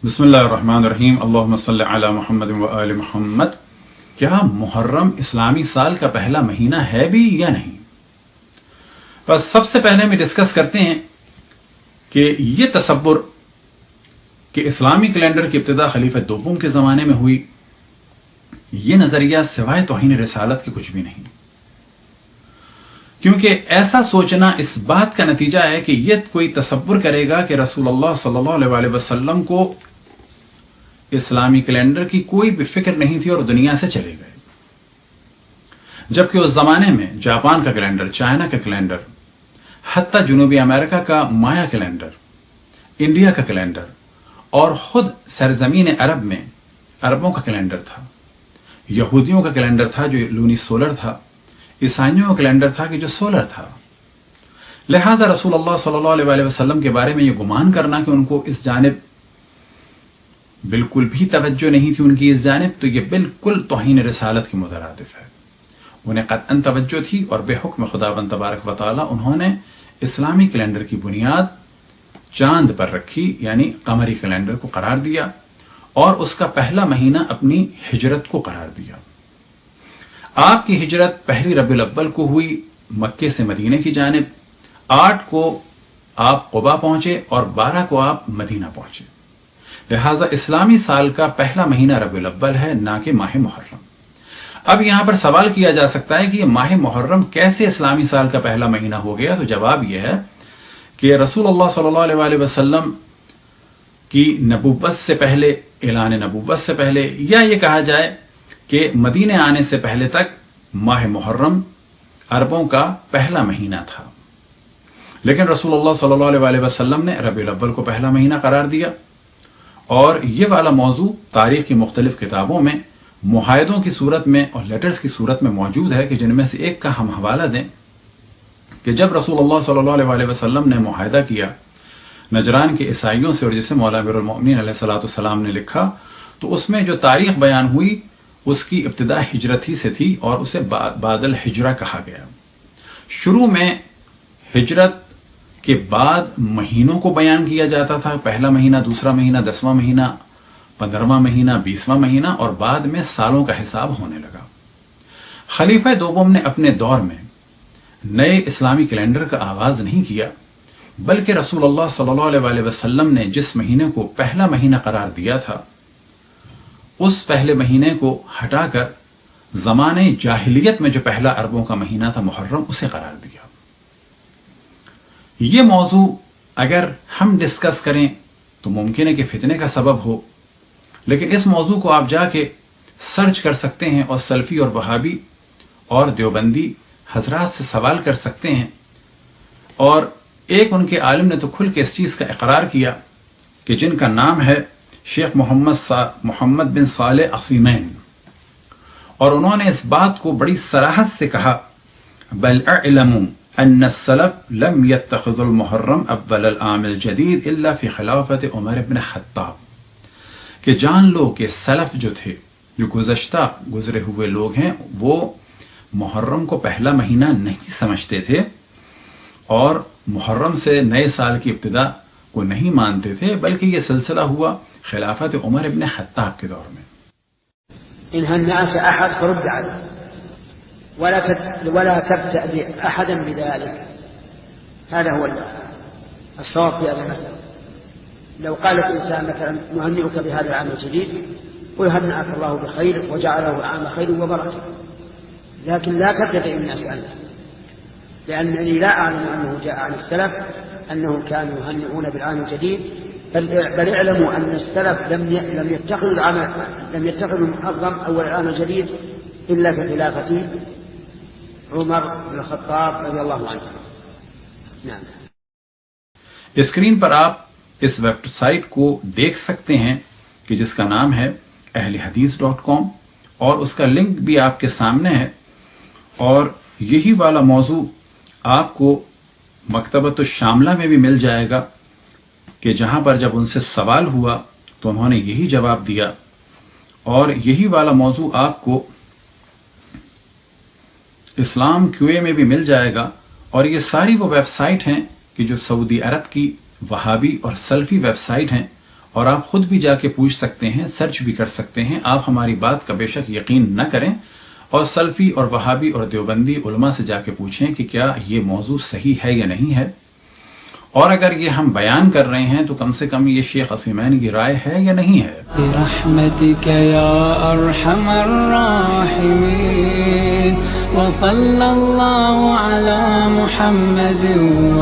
بسم اللہ الرحمن الرحیم اللہم صلی علی محمد و آل محمد. کیا محرم اسلامی سال کا پہلا مہینہ ہے بھی یا نہیں؟ بس سب سے پہلے ہم ڈسکس کرتے ہیں کہ یہ تصور کہ اسلامی کیلنڈر کی ابتدا خلیفہ دوم کے زمانے میں ہوئی، یہ نظریہ سوائے توہین رسالت کے کچھ بھی نہیں، کیونکہ ایسا سوچنا اس بات کا نتیجہ ہے کہ یہ کوئی تصور کرے گا کہ رسول اللہ صلی اللہ علیہ وسلم کو اسلامی کیلنڈر کی کوئی بھی فکر نہیں تھی اور دنیا سے چلے گئے، جبکہ اس زمانے میں جاپان کا کیلنڈر، چائنا کا کیلنڈر، حتیٰ جنوبی امریکہ کا مایا کیلنڈر، انڈیا کا کیلنڈر اور خود سرزمین عرب میں عربوں کا کیلنڈر تھا، یہودیوں کا کیلنڈر تھا جو لونی سولر تھا، عیسائیوں کا کیلنڈر تھا کہ جو سولر تھا. لہذا رسول اللہ صلی اللہ علیہ وسلم کے بارے میں یہ گمان کرنا کہ ان کو اس جانب بالکل بھی توجہ نہیں تھی ان کی اس جانب، تو یہ بالکل توہین رسالت کے مترادف ہے. انہیں قطعاً توجہ تھی اور بے حکم خداوند تبارک و تعالی انہوں نے اسلامی کیلنڈر کی بنیاد چاند پر رکھی، یعنی قمری کیلنڈر کو قرار دیا اور اس کا پہلا مہینہ اپنی ہجرت کو قرار دیا. آپ کی ہجرت پہلی ربیع الاول کو ہوئی مکے سے مدینے کی جانب، 8 کو آپ قبا پہنچے اور 12 کو آپ مدینہ پہنچے. لہذا اسلامی سال کا پہلا مہینہ ربیع الاول ہے، نہ کہ ماہ محرم. اب یہاں پر سوال کیا جا سکتا ہے کہ یہ ماہ محرم کیسے اسلامی سال کا پہلا مہینہ ہو گیا؟ تو جواب یہ ہے کہ رسول اللہ صلی اللہ علیہ وسلم کی نبوت سے پہلے، اعلان نبوت سے پہلے، یا یہ کہا جائے کہ مدینے آنے سے پہلے تک ماہ محرم عربوں کا پہلا مہینہ تھا، لیکن رسول اللہ صلی اللہ علیہ وسلم نے ربیع الاول کو پہلا مہینہ قرار دیا. اور یہ والا موضوع تاریخ کی مختلف کتابوں میں معاہدوں کی صورت میں اور لیٹرز کی صورت میں موجود ہے، کہ جن میں سے ایک کا ہم حوالہ دیں کہ جب رسول اللہ صلی اللہ علیہ وسلم نے معاہدہ کیا نجران کے عیسائیوں سے، اور جسے مولا امیر المؤمنین علیہ الصلوۃ والسلام نے لکھا، تو اس میں جو تاریخ بیان ہوئی اس کی ابتدا ہجرت ہی سے تھی اور اسے بعد الہجرہ کہا گیا. شروع میں ہجرت کے بعد مہینوں کو بیان کیا جاتا تھا، پہلا مہینہ، دوسرا مہینہ، 10واں مہینہ، 15واں مہینہ، 20واں مہینہ، اور بعد میں سالوں کا حساب ہونے لگا. خلیفہ دوم نے اپنے دور میں نئے اسلامی کیلنڈر کا آغاز نہیں کیا، بلکہ رسول اللہ صلی اللہ علیہ وسلم نے جس مہینے کو پہلا مہینہ قرار دیا تھا اس پہلے مہینے کو ہٹا کر زمانے جاہلیت میں جو پہلا عربوں کا مہینہ تھا محرم، اسے قرار دیا. یہ موضوع اگر ہم ڈسکس کریں تو ممکن ہے کہ فتنے کا سبب ہو، لیکن اس موضوع کو آپ جا کے سرچ کر سکتے ہیں اور سلفی اور وہابی اور دیوبندی حضرات سے سوال کر سکتے ہیں. اور ایک ان کے عالم نے تو کھل کے اس چیز کا اقرار کیا کہ جن کا نام ہے شیخ محمد بن صالح عثیمین، اور انہوں نے اس بات کو بڑی صراحت سے کہا، بل اعلموا ان السلف لم يتخذوا المحرم اول العام الجدید الا فی خلافت عمر بن خطاب، کہ جان لو کہ سلف جو تھے، جو گزرے ہوئے لوگ ہیں، وہ محرم کو پہلا مہینہ نہیں سمجھتے تھے اور محرم سے نئے سال کی ابتدا کو نہیں مانتے تھے، بلکہ یہ سلسلہ ہوا خلافت عمر بن خطاب کے دور میں. إنها الناس أحد فرد عليه ولا تبتأ أحدا بذلك. هذا هو الصواب في هذا المسألة. لو قال الإنسان مثلا نهنئك بهذا العام الجديد ويهنئك الله بخير وجعله عام خير وبركة، لكن لا تبتدئ الناس عنه، لأنني لا أعلم أنه جاء عن السلف أنهم كانوا يهنئون بالعام الجديد، بل اعلموا أن السلف لم يتخذوا المحرم أول العام الجديد إلا في خلافة عمر بن الخطاب رضي الله عنه. نعم. اسکرین پر آپ اس ویب سائٹ کو دیکھ سکتے ہیں کہ جس کا نام ہے اہلحدیث.com، اور اس کا لنک بھی آپ کے سامنے ہے. اور یہی والا موضوع آپ کو مکتبۃ الشاملہ میں بھی مل جائے گا، کہ جہاں پر جب ان سے سوال ہوا تو انہوں نے یہی جواب دیا. اور یہی والا موضوع آپ کو اسلام QA میں بھی مل جائے گا. اور یہ ساری وہ ویب سائٹ ہیں کہ جو سعودی عرب کی وہابی اور سلفی ویب سائٹ ہیں، اور آپ خود بھی جا کے پوچھ سکتے ہیں، سرچ بھی کر سکتے ہیں. آپ ہماری بات کا بے شک یقین نہ کریں اور سلفی اور وہابی اور دیوبندی علماء سے جا کے پوچھیں کہ کیا یہ موضوع صحیح ہے یا نہیں ہے. اور اگر یہ ہم بیان کر رہے ہیں تو کم سے کم یہ شیخ عثیمین کی رائے ہے یا نہیں ہے. برحمتک یا ارحم الراحمین وصلی اللہ علی محمد و